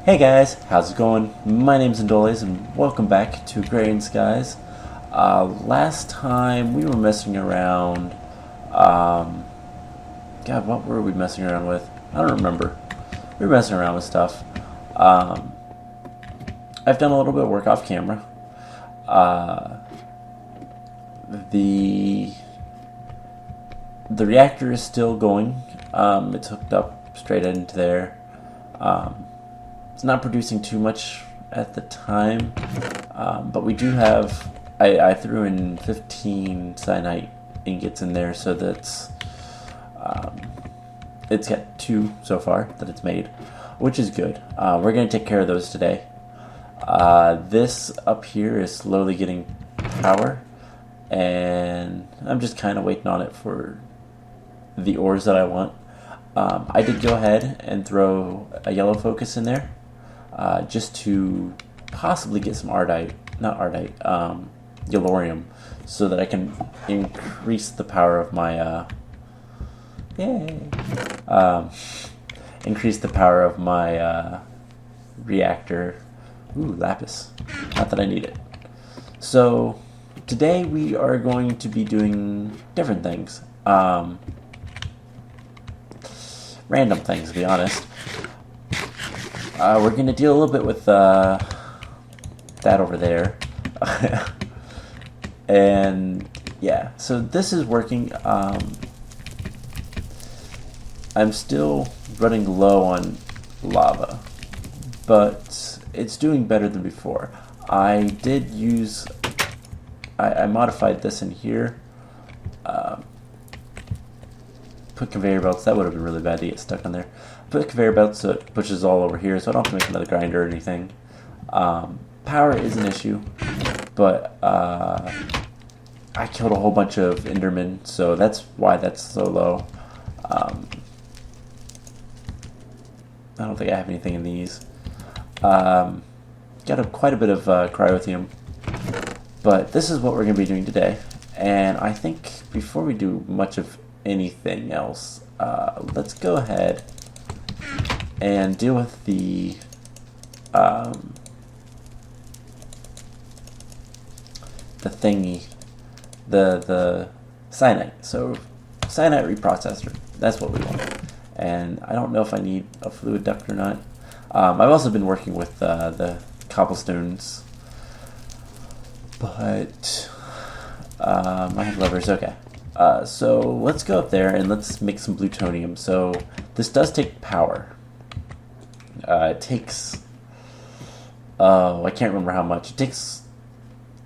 Hey guys, how's it going? My name's Indoles and welcome back to Agrarian Skies. Last time we were messing around, God, what were we messing around with? I don't remember. We were messing around with stuff. Um, I've done a little bit of work off camera. The reactor is still going. It's hooked up straight into there. It's not producing too much at the time, but we do have, I threw in 15 cyanite ingots in there, so that's, it's got 2 so far that it's made, which is good. We're going to take care of those today. This up here is slowly getting power, and I'm just kind of waiting on it for the ores that I want. I did go ahead and throw a yellow focus in there, just to possibly get some yellorium, so that I can increase the power of my, increase the power of my, reactor. Ooh, lapis. Not that I need it. So, today we are going to be doing different things. Random things, to be honest. We're going to deal a little bit with that over there. And yeah, so this is working. I'm still running low on lava, but it's doing better than before. I did use, I modified this in here. Put conveyor belts. That would have been really bad to get stuck on there. Put conveyor belts so it pushes all over here, so I don't have to make another grinder or anything. Power is an issue, but I killed a whole bunch of Endermen, so that's why that's so low. I don't think I have anything in these. Got quite a bit of cryothium, but this is what we're going to be doing today. And I think before we do much of anything else, let's go ahead and deal with the thingy, the cyanite. So cyanite reprocessor, that's what we want. And I don't know if I need a fluid duct or not. I've also been working with the cobblestones, but I have levers. Okay. So let's go up there and let's make some plutonium. So this does take power. It takes, I can't remember how much. It takes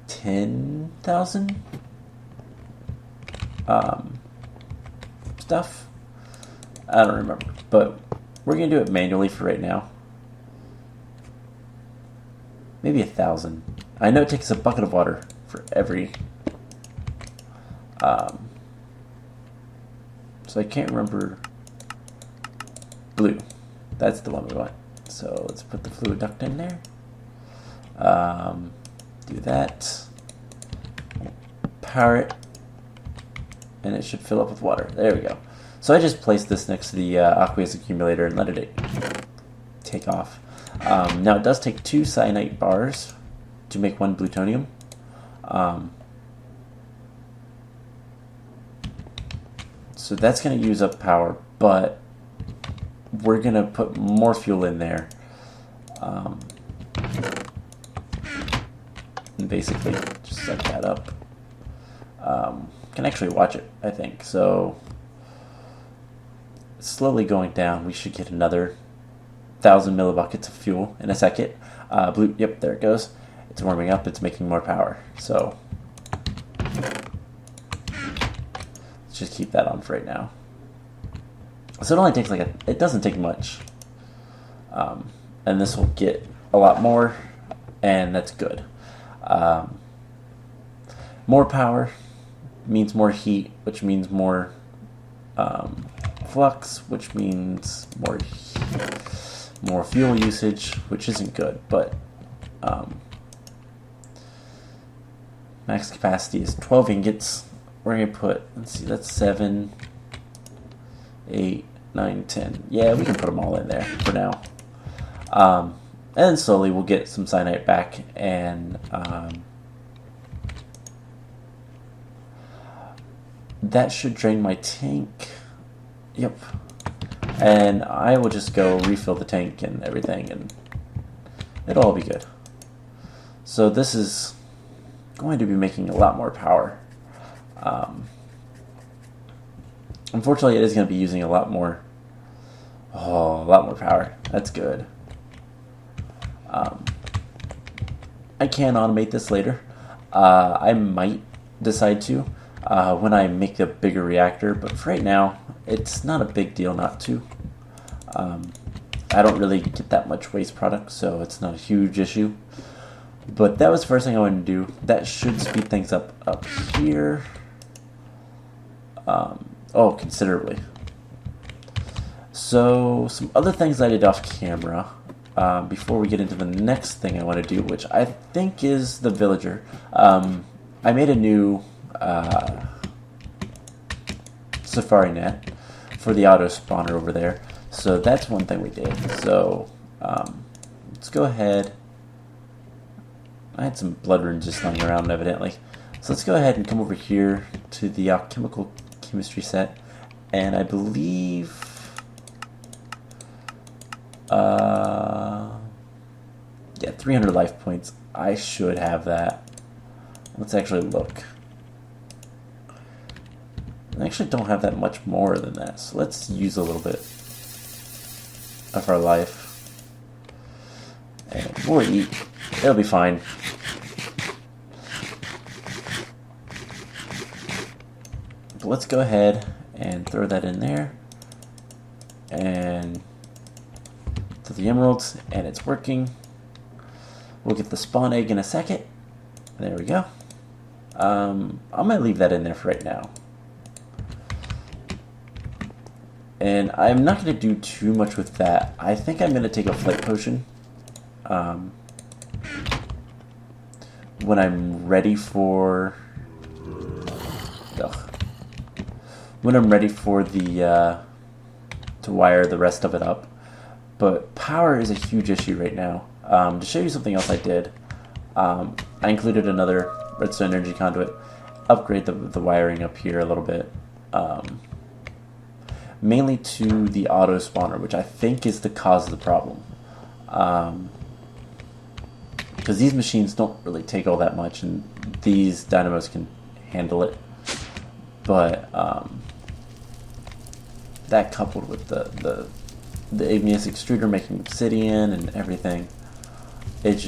10,000 stuff. I don't remember, but we're gonna do it manually for right now. Maybe 1,000. I know it takes a bucket of water for every. So I can't remember. Blue. That's the one we want. So let's put the fluid duct in there. Do that. Power it. And it should fill up with water. There we go. So I just placed this next to the aqueous accumulator and let it take off. Now it does take 2 cyanite bars to make 1 plutonium. So that's going to use up power, but we're going to put more fuel in there. And basically just suck that up. Can actually watch it, I think. So it's slowly going down. We should get another 1,000 millibuckets of fuel in a second. Blue, yep, there it goes. It's warming up. It's making more power. So let's just keep that on for right now. So it only takes it doesn't take much. And this will get a lot more, and that's good. More power means more heat, which means more flux, which means more fuel usage, which isn't good, but max capacity is 12 ingots. We're going to put, let's see, that's 7, 8, 9, 10. Yeah, we can put them all in there for now. And then slowly we'll get some cyanite back, and that should drain my tank. Yep. And I will just go refill the tank and everything, and it'll all be good. So this is going to be making a lot more power. Unfortunately, it is going to be using a lot more power. That's good. I can automate this later. I might decide to when I make a bigger reactor, but for right now, it's not a big deal not to. I don't really get that much waste product, so it's not a huge issue. But that was the first thing I wanted to do. That should speed things up here. Considerably. So some other things I did off camera before we get into the next thing I want to do, which I think is the villager. I made a new safari net for the auto spawner over there. So that's one thing we did. So let's go ahead. I had some blood runes just lying around evidently. So let's go ahead and come over here to the alchemical chemistry set. And I believe yeah, 300 life points. I should have that. Let's actually look. I actually don't have that much more than that, so let's use a little bit of our life. And we'll eat. It'll be fine. But let's go ahead and throw that in there. And to the emeralds, and it's working. We'll get the spawn egg in a second. There we go. I'm going to leave that in there for right now. And I'm not going to do too much with that. I think I'm going to take a flight potion when I'm ready for the to wire the rest of it up. But power is a huge issue right now. To show you something else I did, I included another redstone energy conduit, upgrade the wiring up here a little bit. Mainly to the auto spawner, which I think is the cause of the problem. Because these machines don't really take all that much, and these dynamos can handle it. But that coupled with the igneous extruder making obsidian and everything, it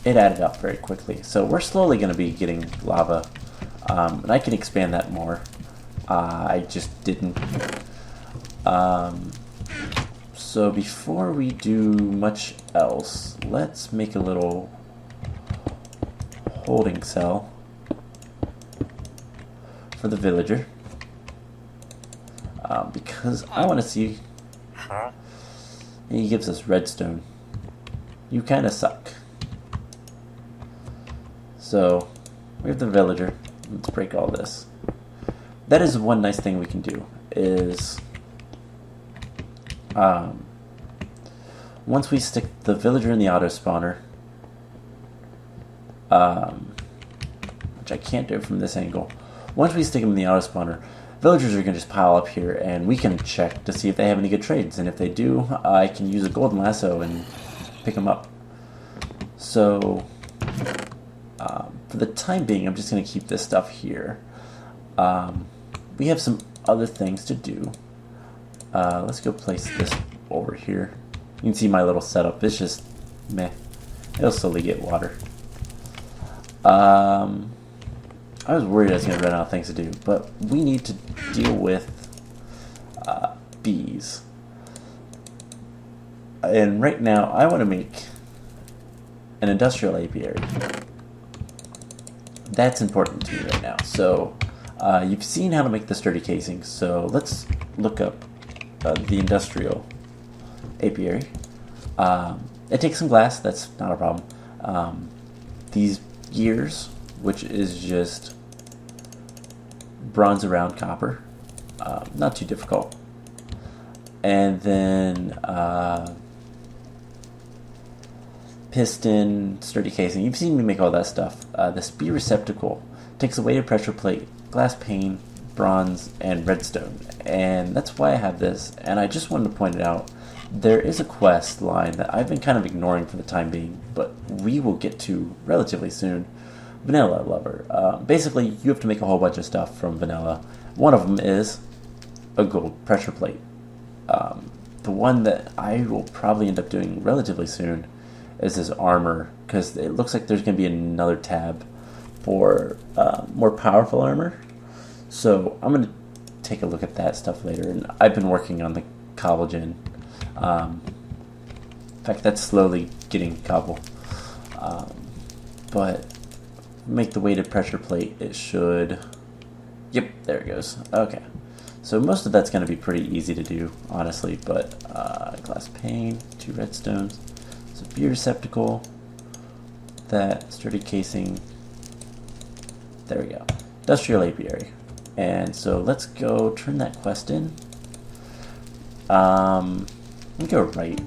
added up very quickly. So we're slowly going to be getting lava, and I can expand that more. I just didn't. So before we do much else, let's make a little holding cell for the villager, because I want to see. He gives us redstone. You kind of suck. So we have the villager. Let's break all this. That is one nice thing we can do is once we stick the villager in the auto spawner, which I can't do from this angle. Once we stick them in the auto spawner, villagers are going to just pile up here, and we can check to see if they have any good trades. And if they do, I can use a golden lasso and pick them up. So for the time being, I'm just going to keep this stuff here. We have some other things to do. Let's go place this over here. You can see my little setup. It's just meh. It'll slowly get water. I was worried I was going to run out of things to do, but we need to deal with bees. And right now, I want to make an industrial apiary. That's important to me right now. So you've seen how to make the sturdy casings, so let's look up the industrial apiary. It takes some glass, that's not a problem. These gears, which is just bronze around copper, not too difficult. And then piston, sturdy casing. You've seen me make all that stuff. This B receptacle takes a weighted pressure plate, glass pane, bronze, and redstone. And that's why I have this. And I just wanted to point it out. There is a quest line that I've been kind of ignoring for the time being, but we will get to relatively soon. Vanilla Lover. Basically, you have to make a whole bunch of stuff from vanilla. One of them is a gold pressure plate. The one that I will probably end up doing relatively soon is this armor, because it looks like there's going to be another tab for more powerful armor. So I'm going to take a look at that stuff later. And I've been working on the cobble gen. In fact, that's slowly getting cobble. But make the weighted pressure plate. It should... Yep, there it goes. Okay. So most of that's going to be pretty easy to do, honestly. But glass pane, 2 redstones. So B receptacle. That sturdy casing. There we go. Industrial apiary. And so let's go turn that quest in. Let me go right.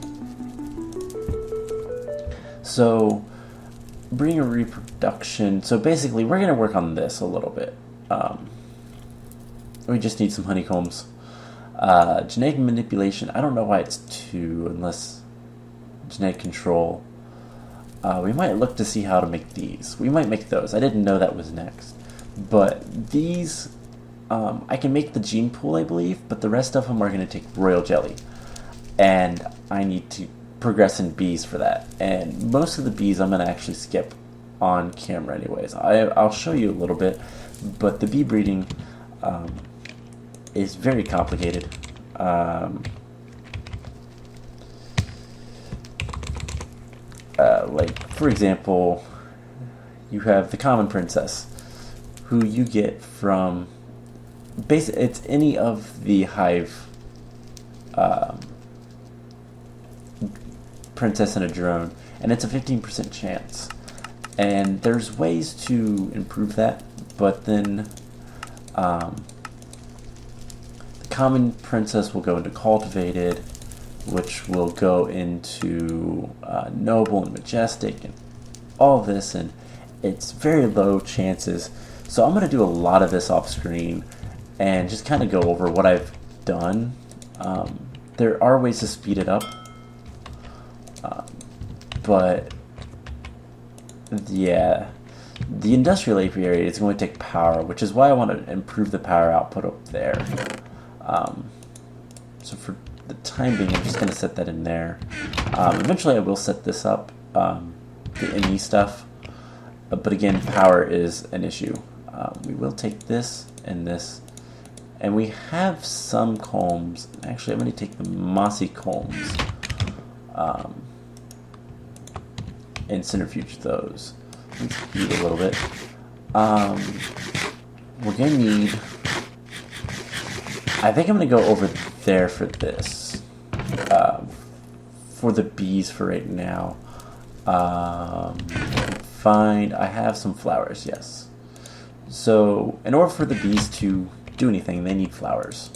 So, bring a reproduction. So basically, we're going to work on this a little bit. We just need some honeycombs. Genetic manipulation. I don't know why it's 2, unless genetic control. We might look to see how to make these. We might make those. I didn't know that was next. But these, I can make the gene pool, I believe, but the rest of them are going to take royal jelly. And I need to progress in bees for that. And most of the bees I'm going to actually skip on camera anyways. I'll show you a little bit, but the bee breeding is very complicated. Like, for example, you have the common princess, who you get from... Basically, it's any of the hive princess and a drone, and it's a 15% chance. And there's ways to improve that, but then the common princess will go into cultivated, which will go into noble and majestic and all this, and it's very low chances. So I'm going to do a lot of this off screen and just kind of go over what I've done. There are ways to speed it up, but yeah, the industrial apiary is going to take power, which is why I want to improve the power output up there. So for the time being, I'm just going to set that in there. Eventually I will set this up, the ME stuff, but again, power is an issue. We will take this and this, and we have some combs. Actually, I'm going to take the mossy combs and centrifuge those. Let's speed a little bit. We're going to need... I think I'm going to go over there for this. For the bees for right now. Find... I have some flowers, yes. So, in order for the bees to do anything, they need flowers.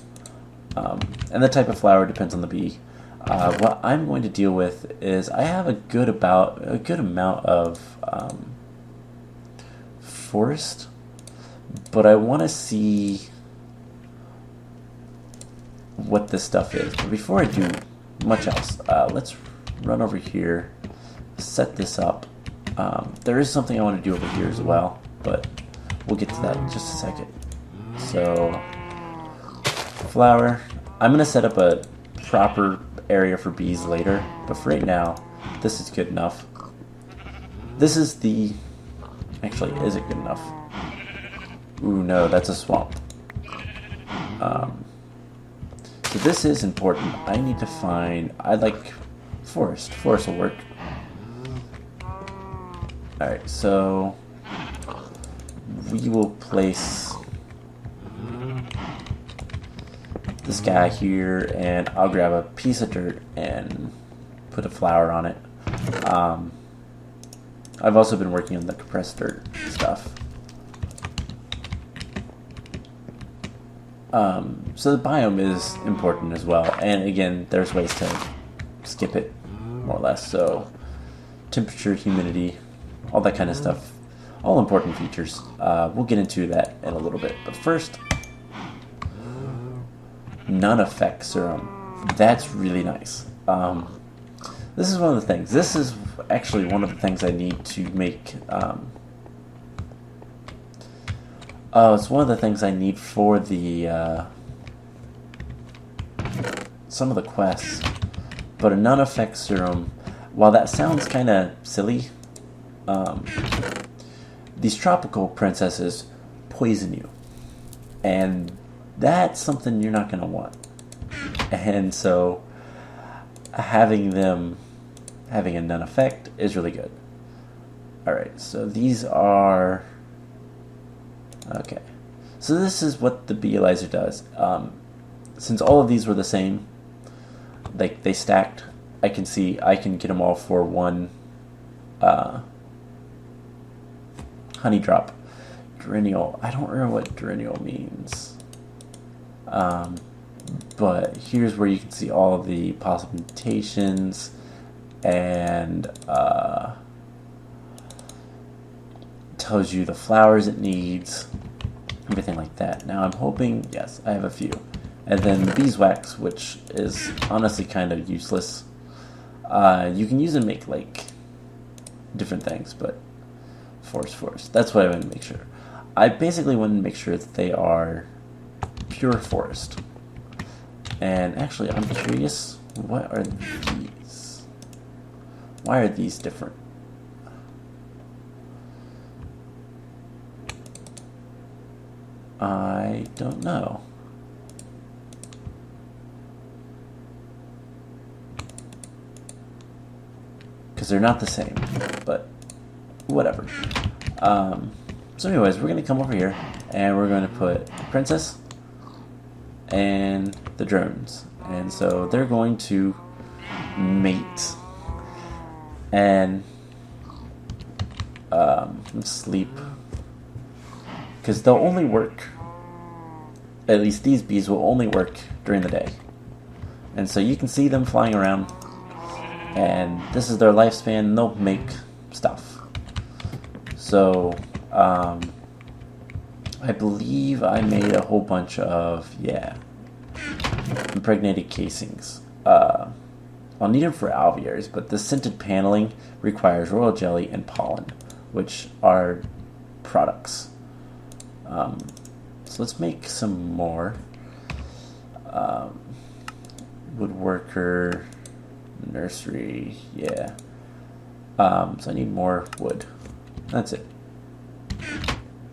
And the type of flower depends on the bee. What I'm going to deal with is I have a good amount of forest, but I want to see what this stuff is. But before I do much else, let's run over here, set this up. There is something I want to do over here as well, but we'll get to that in just a second. So, flower. I'm going to set up a proper area for bees later, but for right now, this is good enough. This is the... Actually, is it good enough? Ooh, no, that's a swamp. So this is important. I need to find... I like forest. Forest will work. Alright, so... we will place... this guy here, and I'll grab a piece of dirt and put a flower on it. I've also been working on the compressed dirt stuff. So the biome is important as well, and again, there's ways to skip it, more or less. So temperature, humidity, all that kind of stuff. All important features. We'll get into that in a little bit. But first, none effect serum. That's really nice. This is one of the things. This is actually one of the things I need to make. It's one of the things I need for the some of the quests. But a none effect serum, while that sounds kind of silly, these tropical princesses poison you, and that's something you're not going to want. And so having a none effect is really good. Alright, so these are... Okay. So this is what the Beealizer does. Since all of these were the same, like they stacked, I can get them all for one honey drop. Drennial. I don't remember what drennial means. But here's where you can see all of the possible mutations and tells you the flowers it needs, everything like that. Now I'm hoping, yes, I have a few. And then beeswax, which is honestly kind of useless. You can use it to make like different things, but forest. That's what I want to make sure. I basically want to make sure that they are pure forest. And actually, I'm curious, what are these? Why are these different? I don't know. Because they're not the same, but whatever. So anyways, we're going to come over here, and we're going to put Princess and the drones. And so they're going to mate. And sleep. Because they'll only work, at least these bees will only work during the day. And so you can see them flying around. And this is their lifespan. They'll make stuff. So, I believe I made a whole bunch of, impregnated casings. I'll need them for alveoles, but the scented paneling requires royal jelly and pollen, which are products. So let's make some more. Woodworker, nursery, yeah. So I need more wood. That's it.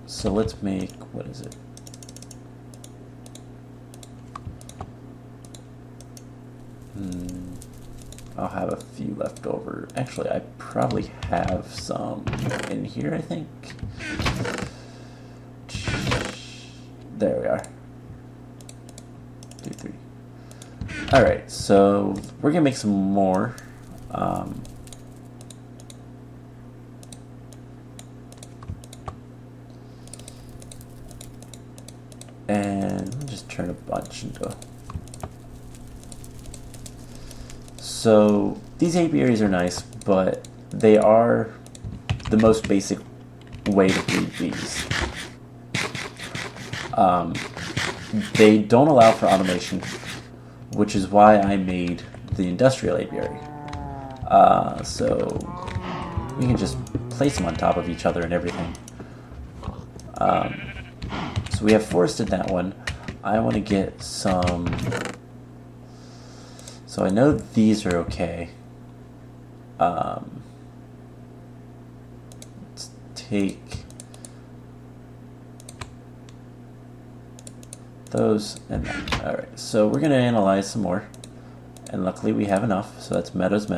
So let's make, what is it? I'll have a few left over. Actually, I probably have some in here, I think. There we are. 2, 3. Alright, so we're going to make some more. And just turn a bunch into... So these apiaries are nice, but they are the most basic way to breed bees. They don't allow for automation, which is why I made the industrial apiary. So you can just place them on top of each other and everything. So we have forested that one. I want to get some... So I know these are okay. Let's take those and that. Alright, so we're going to analyze some more. And luckily we have enough. So that's meadows.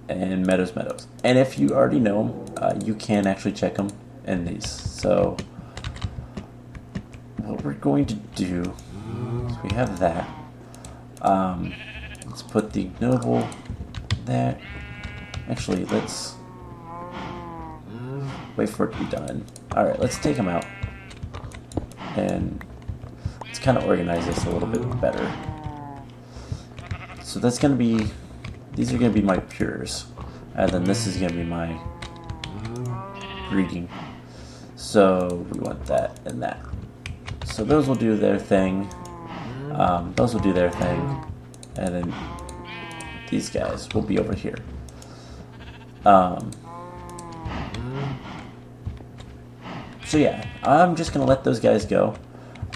And meadows. And if you already know them, you can actually check them in these. So what we're going to do is we have that. Let's put the ignoble there. Actually, let's wait for it to be done. Alright, let's take them out. And let's kind of organize this a little bit better. So that's going to be, these are going to be my pures. And then this is going to be my breeding. So we want that and that. So those will do their thing. Those will do their thing. And then these guys will be over here. So yeah, I'm just going to let those guys go.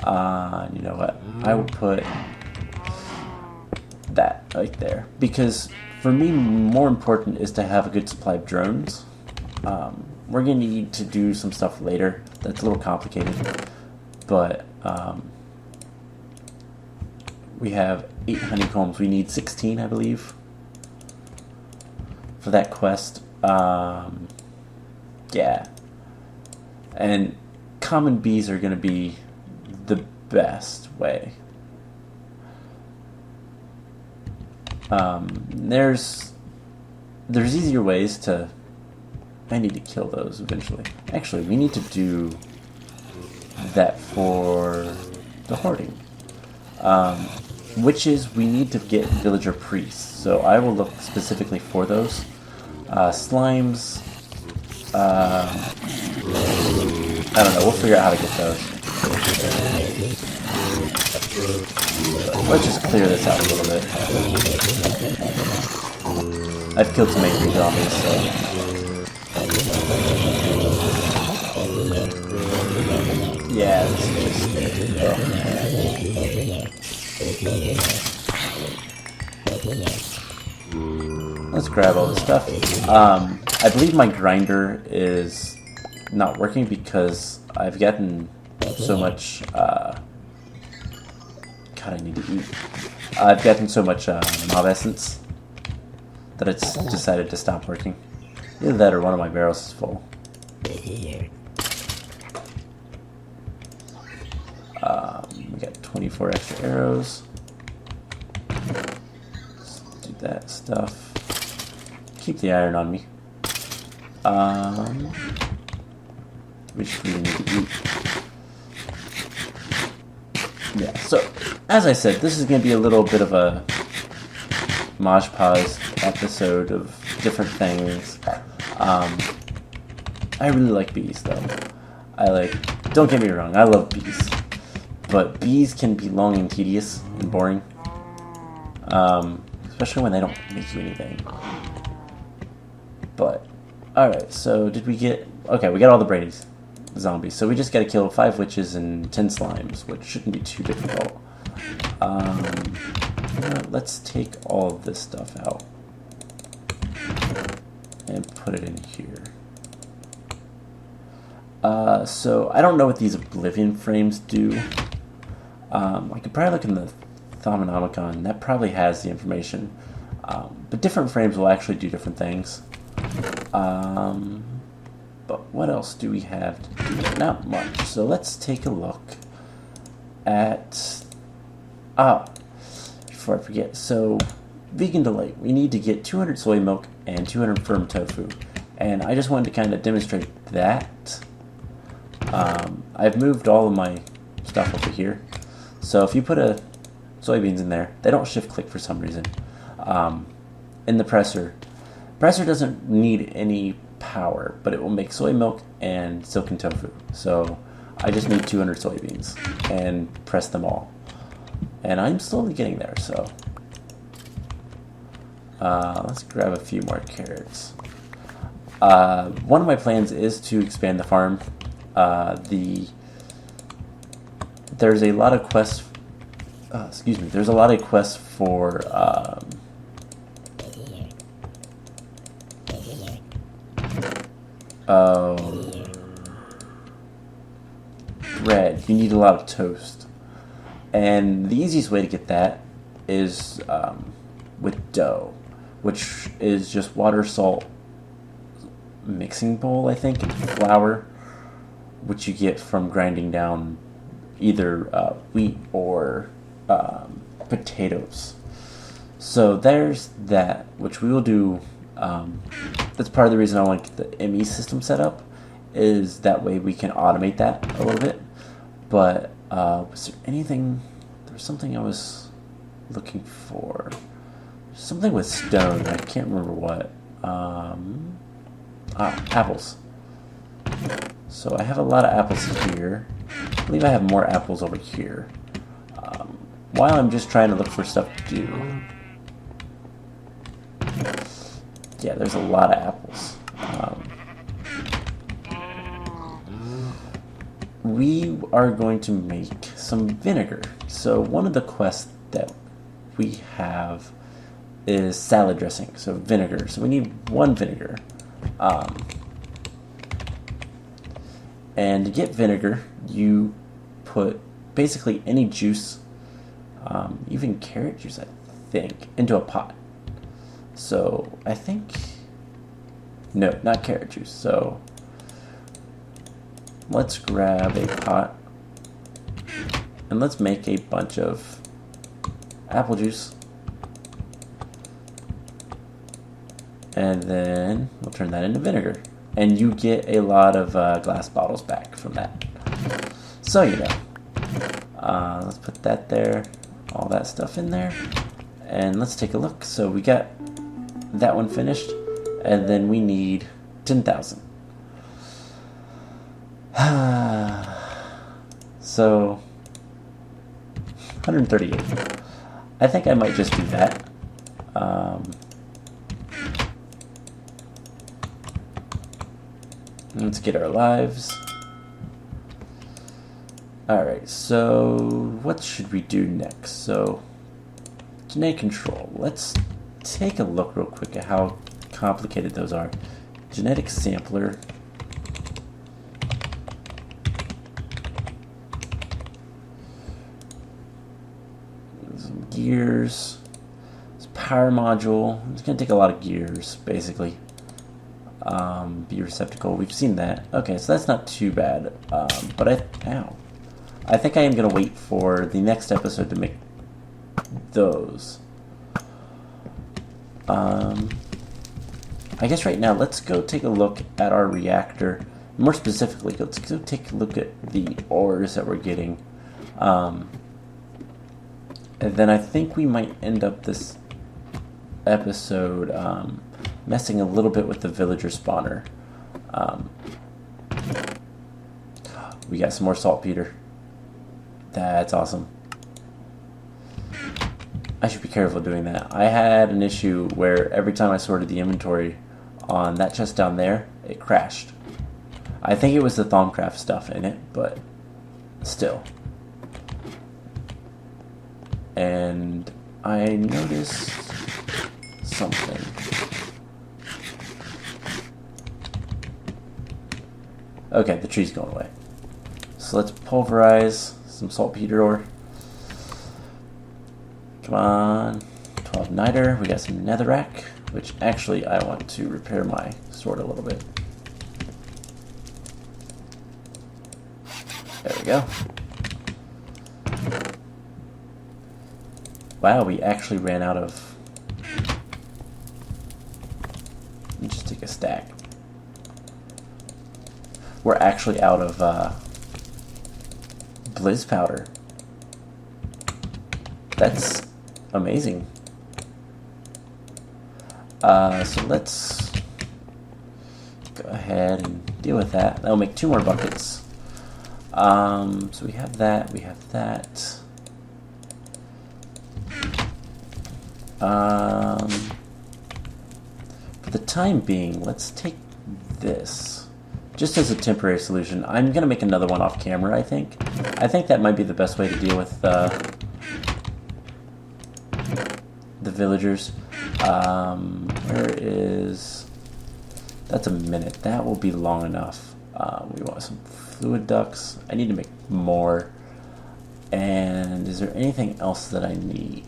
You know what? I will put that right there. Because for me, more important is to have a good supply of drones. We're going to need to do some stuff later that's a little complicated. But we have 8 honeycombs. We need 16, I believe, for that quest. Yeah. And common bees are going to be the best way. There's easier ways to... I need to kill those eventually. Actually, we need to do that for the hoarding. Which is, we need to get villager priests. So I will look specifically for those. Slimes... I don't know, we'll figure out how to get those. Let's just clear this out a little bit. I've killed some angry zombies, so... Yeah, this is just... Let's grab all this stuff. I believe my grinder is not working because I've gotten so much... God, I need to eat. I've gotten so much mob essence that it's decided to stop working. Either that or one of my barrels is full. We got 24 extra arrows. Let's do that stuff. Keep the iron on me. We just really need to eat. Yeah, so, as I said, this is going to be a little bit of a Maj Pause episode of different things. I really like bees, though. Don't get me wrong, I love bees. But bees can be long and tedious and boring. Especially when they don't make you anything. But, alright, so did we get... Okay, we got all the Brady's zombies. So we just gotta kill 5 witches and 10 slimes, which shouldn't be too difficult. Let's take all of this stuff out. And put it in here. So I don't know what these Oblivion frames do. I could probably look in the Thaumonomicon. That probably has the information. But different frames will actually do different things. But what else do we have to do? Not much. So let's take a look at... before I forget. So, Vegan Delight. We need to get 200 soy milk and 200 firm tofu. And I just wanted to kind of demonstrate that. I've moved all of my stuff over here. So if you put soybeans in there, they don't shift click for some reason. In the presser doesn't need any power, but it will make soy milk and silken tofu. So I just need 200 soybeans and press them all. And I'm slowly getting there, so let's grab a few more carrots. One of my plans is to expand the farm. There's a lot of quests. There's a lot of quests for bread. You need a lot of toast, and the easiest way to get that is with dough, which is just water, salt, mixing bowl, I think, and flour, which you get from grinding down either wheat or potatoes. So there's that, which we will do. That's part of the reason I want to get the ME system set up, is that way we can automate that a little bit. But was there anything? There was something I was looking for. something with stone. I can't remember what. Apples. So I have a lot of apples here. I believe I have more apples over here. While I'm just trying to look for stuff to do. Yeah, there's a lot of apples. We are going to make some vinegar. So one of the quests that we have is salad dressing, so vinegar. So we need one vinegar. And to get vinegar, you put basically any juice, even carrot juice, I think, into a pot. So I think, no, not carrot juice. So let's grab a pot and let's make a bunch of apple juice. And then we'll turn that into vinegar. And you get a lot of glass bottles back from that. So, you know. Let's put that there. All that stuff in there. And let's take a look. So we got that one finished. And then we need 10,000. So 138. I think I might just do that. Let's get our lives. Alright, so what should we do next? So, genetic control. Let's take a look real quick at how complicated those are. Genetic sampler. Some gears. This power module. It's going to take a lot of gears, basically. Be receptacle. We've seen that. Okay, so that's not too bad. But I think I am going to wait for the next episode to make those. I guess right now, let's go take a look at our reactor. More specifically, let's go take a look at the ores that we're getting. And then I think we might end up this episode messing a little bit with the villager spawner. We got some more saltpeter. That's awesome. I should be careful doing that. I had an issue where every time I sorted the inventory on that chest down there, it crashed. I think it was the Thaumcraft stuff in it, but still. And I noticed something. Okay, the tree's going away. So let's pulverize some saltpeter ore. Come on. 12 niter. We got some netherrack, which actually I want to repair my sword a little bit. There we go. Wow, we actually ran out of... Let me just take a stack. We're actually out of Blizz powder. That's amazing. So let's go ahead and deal with that. That'll make 2 more buckets. So we have that, we have that. For the time being, let's take this. Just as a temporary solution. I'm going to make another one off camera, I think. I think that might be the best way to deal with the villagers. Where is... That's a minute. That will be long enough. We want some fluid ducts. I need to make more. And is there anything else that I need?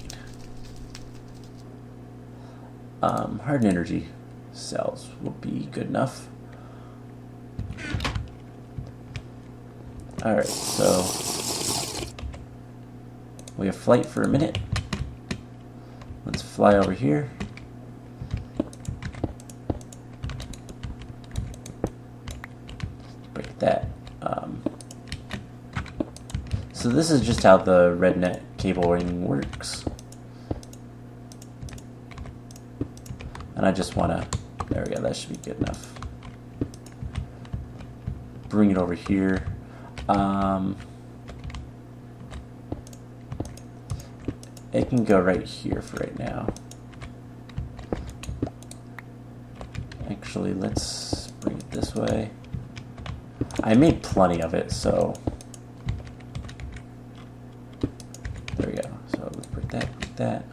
Hardened energy cells will be good enough. Alright, so we have flight for a minute. Let's fly over here. Break that. So this is just how the RedNet cable ring works. And I just want to, there we go, that should be good enough. Bring it over here. It can go right here for right now. Actually, let's bring it this way. I made plenty of it, so there we go. So let's break that.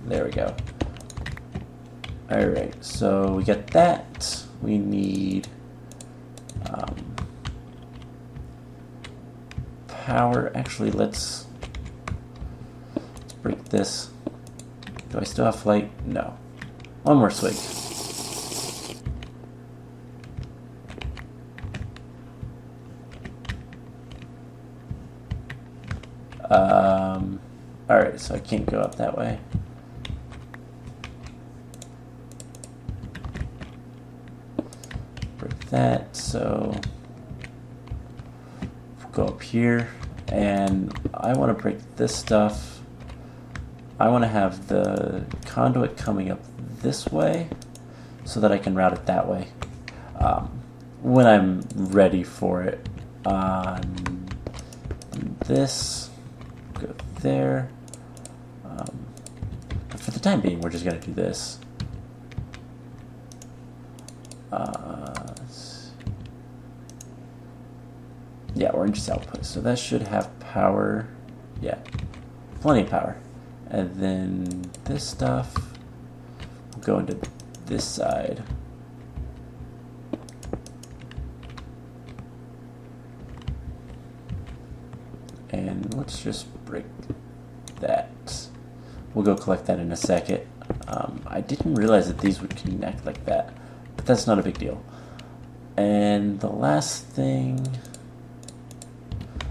There we go. Alright, so we got that. We need power. Actually, let's break this. Do I still have flight? No. One more swig. Alright, so I can't go up that way. Break that, so go up here, and I want to break this stuff. I want to have the conduit coming up this way so that I can route it that way when I'm ready for it. This, go there. For the time being, we're just going to do this. Yeah, orange is output, so that should have power. Yeah, plenty of power. And then this stuff will go into this side. And let's just break that. We'll go collect that in a second. I didn't realize that these would connect like that, but that's not a big deal. And the last thing,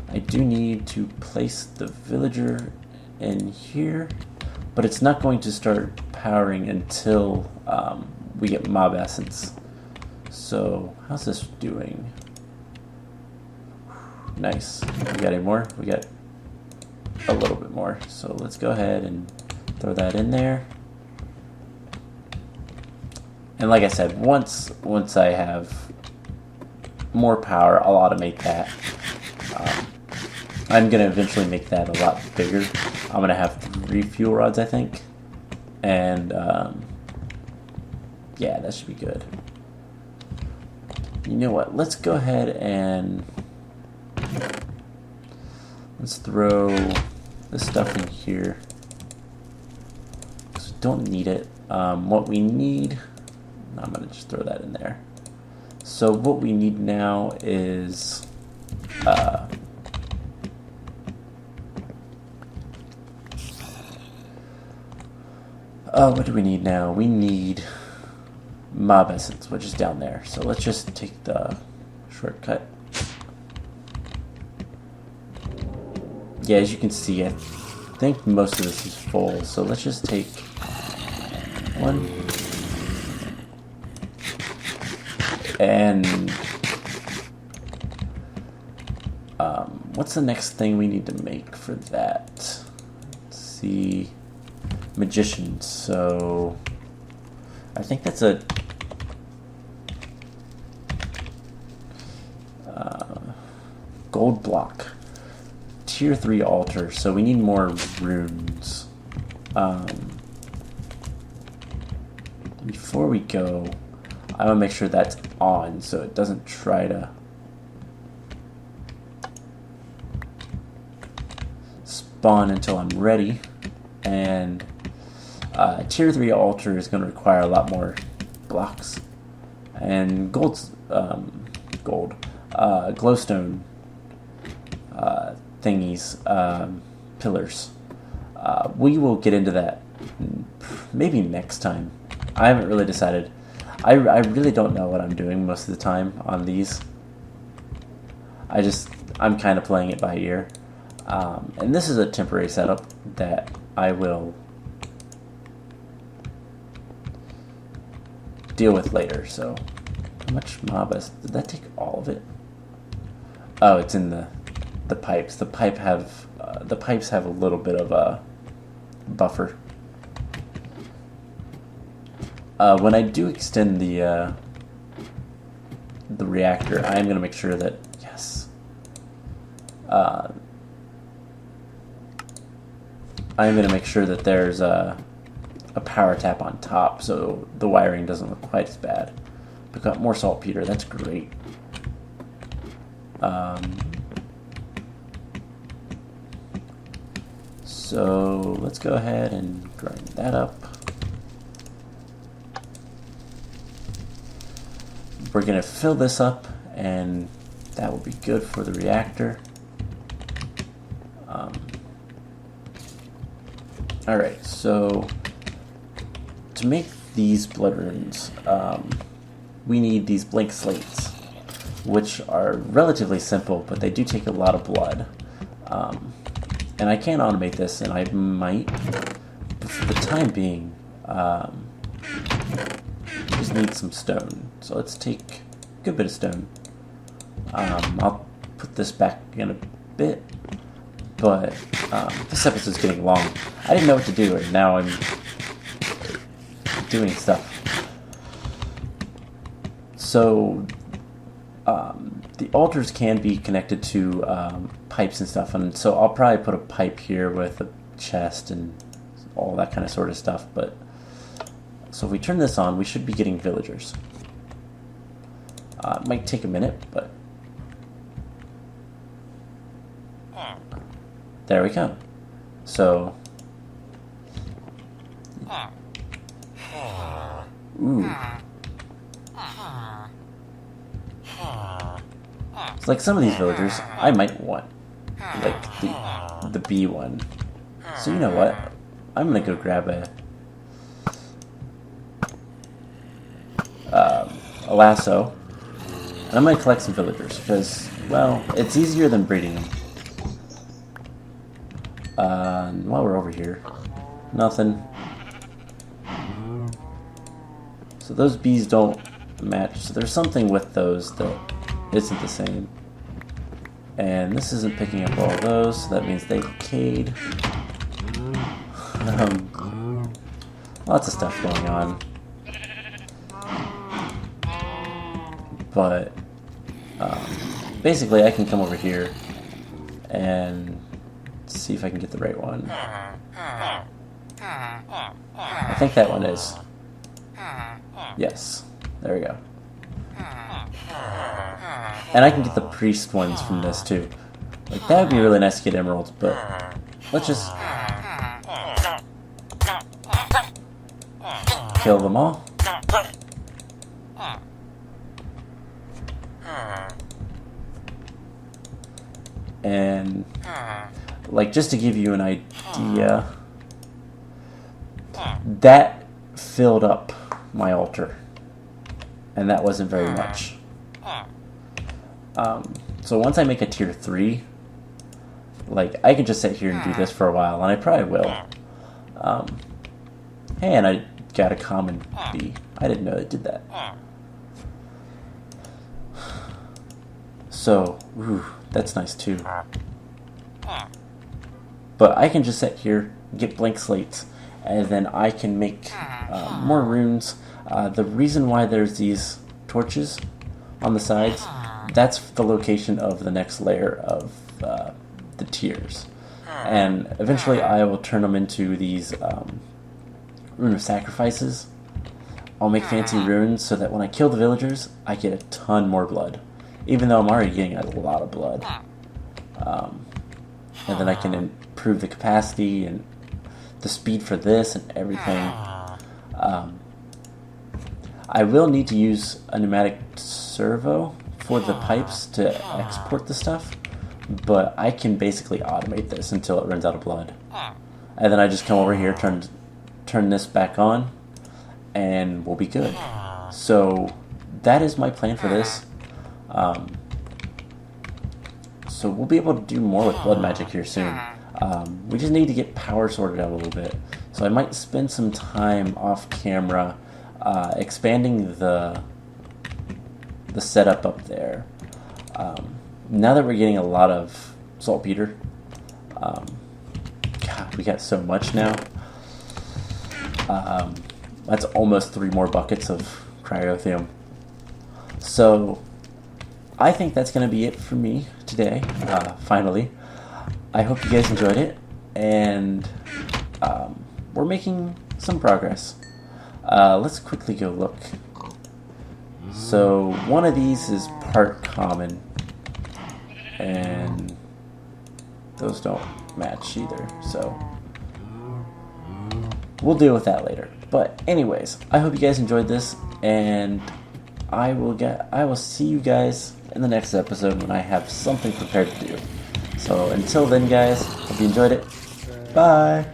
I do need to place the villager in here, but it's not going to start powering until we get mob essence. So how's this doing? Nice. We got any more? We got a little bit more. So let's go ahead and throw that in there. And like I said, once I have more power, I'll automate that. I'm going to eventually make that a lot bigger. I'm going to have 3 fuel rods, I think. And, yeah, that should be good. You know what? Let's go ahead and let's throw this stuff in here. So we don't need it. What we need, I'm going to just throw that in there. So what we need now is what do we need now? We need mob essence, which is down there. So let's just take the shortcut. Yeah, as you can see, I think most of this is full. So let's just take one. And what's the next thing we need to make for that? Let's see. Magician. So I think that's a gold block. Tier 3 altar. So we need more runes. Before we go, I want to make sure that's on so it doesn't try to spawn until I'm ready. And tier 3 altar is going to require a lot more blocks. And glowstone thingies, pillars. We will get into that maybe next time. I haven't really decided. I really don't know what I'm doing most of the time on these. I'm kind of playing it by ear. And this is a temporary setup that I will deal with later. So how much mob did that take? All of it? Oh, it's in the pipes. The pipes have a little bit of a buffer. When I do extend the reactor, I am going to make sure that, yes, I am going to make sure that there's a power tap on top so the wiring doesn't look quite as bad. We've got more saltpeter, that's great. So let's go ahead and grind that up. We're going to fill this up, and that will be good for the reactor. Alright, so to make these blood runes, we need these blank slates, which are relatively simple, but they do take a lot of blood. And I can automate this, and I might, but for the time being, just need some stone. So let's take a good bit of stone. I'll put this back in a bit, but this episode's getting long. I didn't know what to do, and now I'm doing stuff. So the altars can be connected to pipes and stuff, and so I'll probably put a pipe here with a chest and all that kind of sort of stuff. But so if we turn this on, we should be getting villagers. It might take a minute, but there we go. So, ooh. It's like some of these villagers I might want, like the bee one. So you know what? I'm gonna go grab a lasso, and I'm gonna collect some villagers because, well, it's easier than breeding them. While we're over here, nothing. So those bees don't match. So there's something with those that isn't the same. And this isn't picking up all of those, so that means they decayed. Lots of stuff going on. But basically I can come over here and see if I can get the right one. I think that one is. Yes, there we go. And I can get the priest ones from this too. Like, that would be really nice to get emeralds, but let's just kill them all. And, like, just to give you an idea, that filled up my altar, and that wasn't very much. So once I make a tier 3, like, I can just sit here and do this for a while, and I probably will. Hey, and I got a common bee. I didn't know it did that. So, ooh, that's nice too. But I can just sit here, get blank slates, and then I can make more runes. The reason why there's these torches on the sides, that's the location of the next layer of the tiers. And eventually I will turn them into these rune of sacrifices. I'll make fancy runes so that when I kill the villagers, I get a ton more blood. Even though I'm already getting a lot of blood. And then I can improve the capacity and the speed for this and everything. I will need to use a pneumatic servo for the pipes to export the stuff, but I can basically automate this until it runs out of blood. And then I just come over here, turn this back on, and we'll be good. So that is my plan for this. So we'll be able to do more with blood magic here soon. We just need to get power sorted out a little bit. So I might spend some time off camera expanding the setup up there. Now that we're getting a lot of saltpeter, God, we got so much now. That's almost 3 more buckets of cryothium. So I think that's going to be it for me today, finally. I hope you guys enjoyed it, and we're making some progress. Let's quickly go look. So one of these is part common, and those don't match either, so we'll deal with that later. But anyways, I hope you guys enjoyed this, and I will see you guys in the next episode when I have something prepared to do. So until then, guys, hope you enjoyed it. Bye.